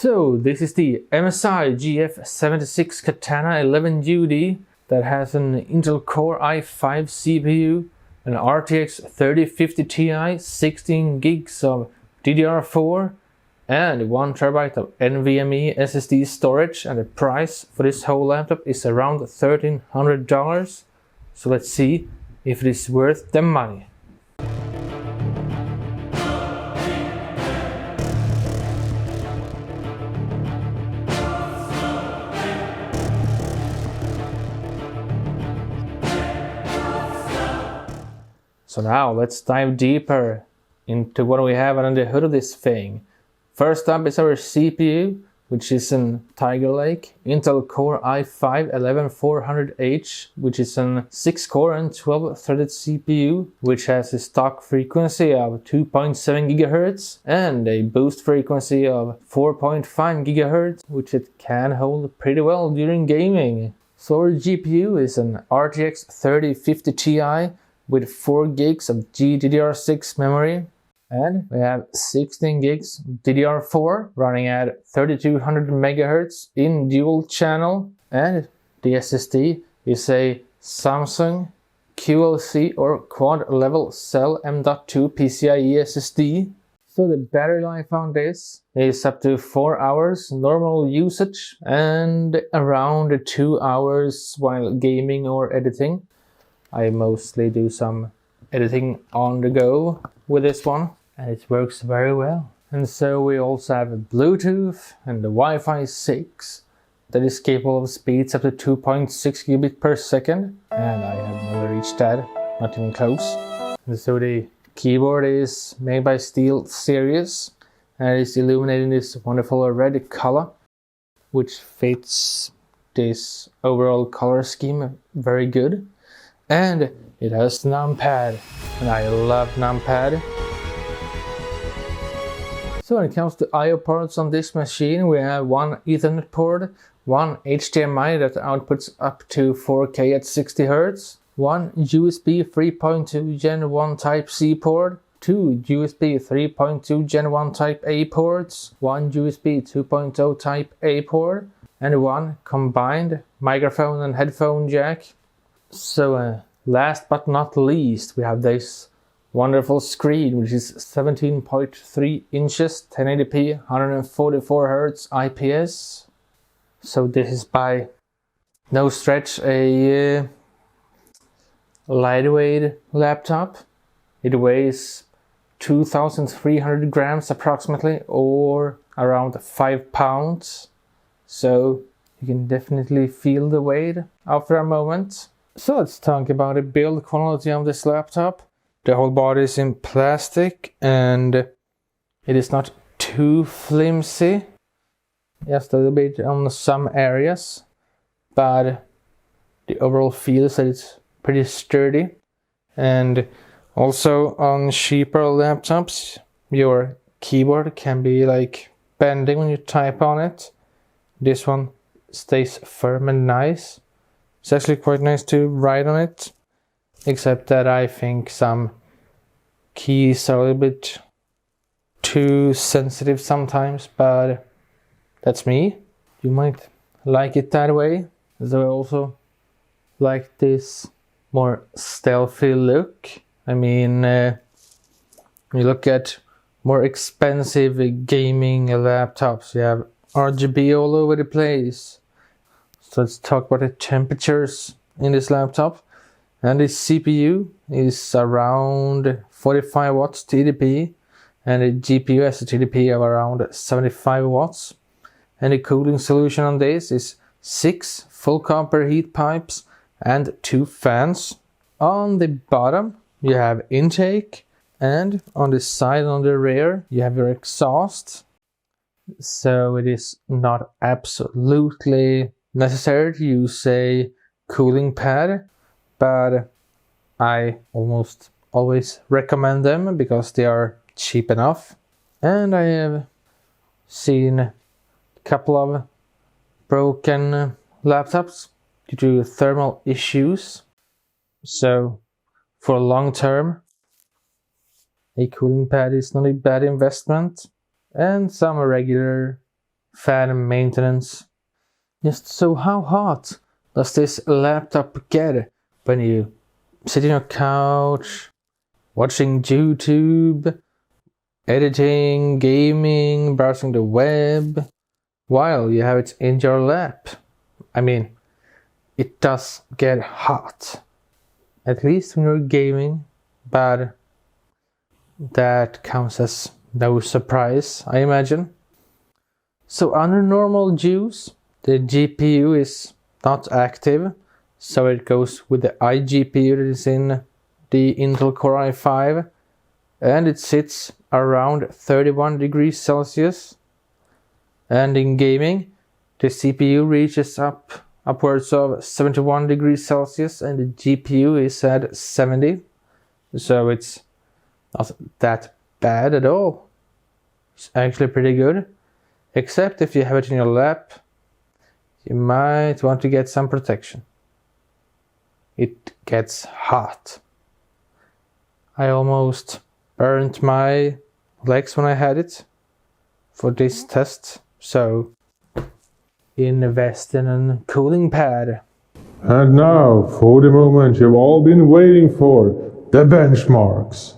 So this is the MSI GF76 Katana 11UD that has an Intel Core i5 CPU, an RTX 3050 Ti, 16 gigs of DDR4 and 1TB of NVMe SSD storage, and the price for this whole laptop is around $1,300. So let's see if it is worth the money. So now let's dive deeper into what we have under the hood of this thing. First up is our CPU, which is an Tiger Lake Intel Core i5 11400H, which is an 6-core and 12-threaded CPU, which has a stock frequency of 2.7 GHz and a boost frequency of 4.5 GHz, which it can hold pretty well during gaming. So our GPU is an RTX 3050 Ti with 4 gigs of GDDR6 memory, and we have 16 gigs DDR4 running at 3200 MHz in dual channel, and the SSD is a Samsung QLC or quad level cell M.2 PCIe SSD. So the battery life on this is up to 4 hours normal usage and around 2 hours while gaming or editing. I mostly do some editing on the go with this one, and it works very well. And so we also have a Bluetooth and the Wi-Fi 6 that is capable of speeds up to 2.6 gigabit per second, and I have never reached that, not even close. And so the keyboard is made by SteelSeries and is illuminated in this wonderful red color, which fits this overall color scheme very good. And it has numpad, and I love numpad. So when it comes to I/O ports on this machine, we have one Ethernet port, one HDMI that outputs up to 4K at 60 Hz, one USB 3.2 Gen 1 Type-C port, two USB 3.2 Gen 1 Type-A ports, one USB 2.0 Type-A port, and one combined microphone and headphone jack. So last but not least, we have this wonderful screen, which is 17.3 inches, 1080p, 144 Hz IPS. So this is by no stretch a lightweight laptop. It weighs 2,300 grams approximately, or around 5 pounds. So you can definitely feel the weight after a moment. So let's talk about the build quality of this laptop. The whole body is in plastic and it is not too flimsy. Just a little bit on some areas, but the overall feel is that it's pretty sturdy. And also on cheaper laptops, your keyboard can be like bending when you type on it. This one stays firm and nice. It's actually quite nice to write on it, except that I think some keys are a little bit too sensitive sometimes, but that's me. You might like it that way. So I also like this more stealthy look. I mean, when you look at more expensive gaming laptops, you have RGB all over the place. So let's talk about the temperatures in this laptop. And the CPU is around 45 watts TDP, and the GPU has a TDP of around 75 watts. And the cooling solution on this is 6 full copper heat pipes and 2 fans. On the bottom you have intake, and on the side and on the rear you have your exhaust. So it is not absolutely necessary to use a cooling pad, but I almost always recommend them because they are cheap enough. And I have seen a couple of broken laptops due to thermal issues. So for long term, a cooling pad is not a bad investment. And some regular fan maintenance. Just so how hot does this laptop get when you sit on your couch, watching YouTube, editing, gaming, browsing the web, while you have it in your lap? I mean, it does get hot. At least when you're gaming, but that comes as no surprise, I imagine. So under normal use, the GPU is not active, so it goes with the iGPU that is in the Intel Core i5, and it sits around 31 degrees Celsius. And in gaming, the CPU reaches upwards of 71 degrees Celsius and the GPU is at 70. So it's not that bad at all. It's actually pretty good. Except if you have it in your lap, you might want to get some protection. It gets hot. I almost burnt my legs when I had it for this test. So invest in a cooling pad. And now for the moment you've all been waiting for, the benchmarks.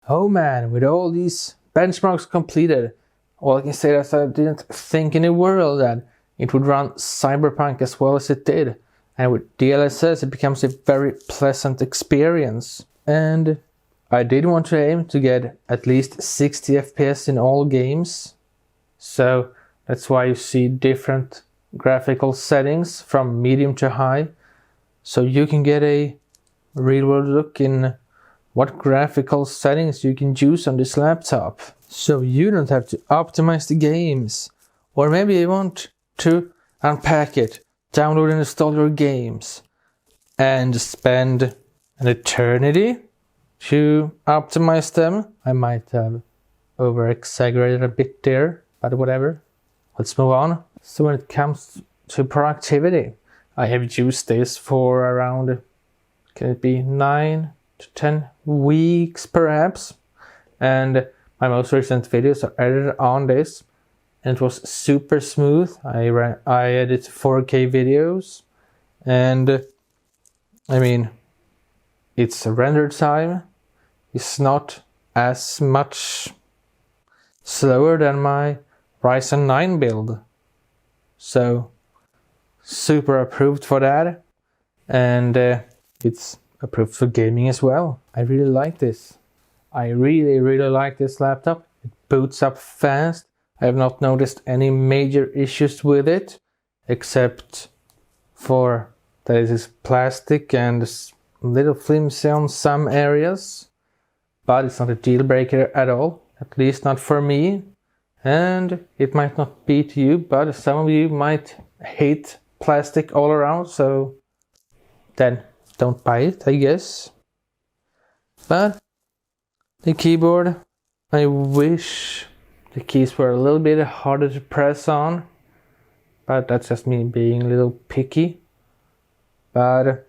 Oh man, with all these benchmarks completed, all I can say is I didn't think in the world that it would run Cyberpunk as well as it did. And with DLSS it becomes a very pleasant experience. And I did want to aim to get at least 60 FPS in all games. So that's why you see different graphical settings from medium to high. So you can get a real world look in what graphical settings you can use on this laptop. So you don't have to optimize the games. Or maybe you want to unpack it, download and install your games, and spend an eternity to optimize them. I might have over-exaggerated a bit there, but whatever. Let's move on. So when it comes to productivity, I have used this for around, can it be 9 to 10 weeks perhaps, and my most recent videos are edited on this, and it was super smooth. I edit 4K videos, and I mean, its render time is not as much slower than my Ryzen 9 build, so super approved for that, and it's approved for gaming as well. I really like this. I really like this laptop. It boots up fast. I have not noticed any major issues with it, except for that it is plastic and a little flimsy on some areas, but it's not a deal breaker at all, at least not for me. And it might not be to you, but some of you might hate plastic all around, so then don't buy it, I guess. But the keyboard, I wish the keys were a little bit harder to press on, but that's just me being a little picky. But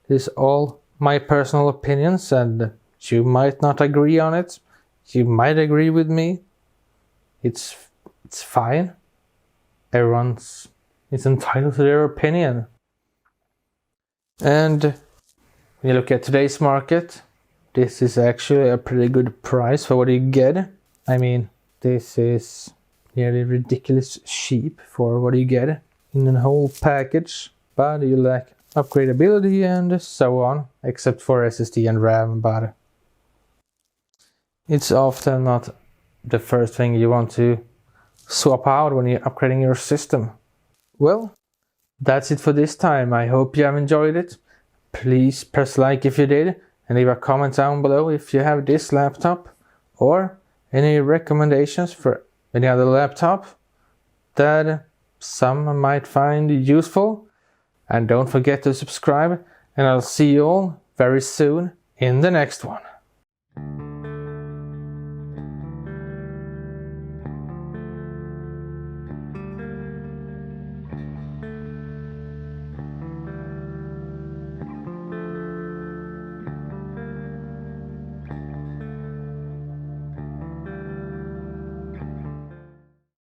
this is all my personal opinions, and you might not agree on it. You might agree with me. It's fine. Everyone is entitled to their opinion. And when you look at today's market, this is actually a pretty good price for what you get. I mean, this is nearly ridiculous cheap for what you get in a whole package, but you lack upgradability and so on, except for SSD and RAM, but it's often not the first thing you want to swap out when you're upgrading your system. Well, that's it for this time. I hope you have enjoyed it. Please press like if you did, and leave a comment down below if you have this laptop, or any recommendations for any other laptop that some might find useful. And don't forget to subscribe, and I'll see you all very soon in the next one.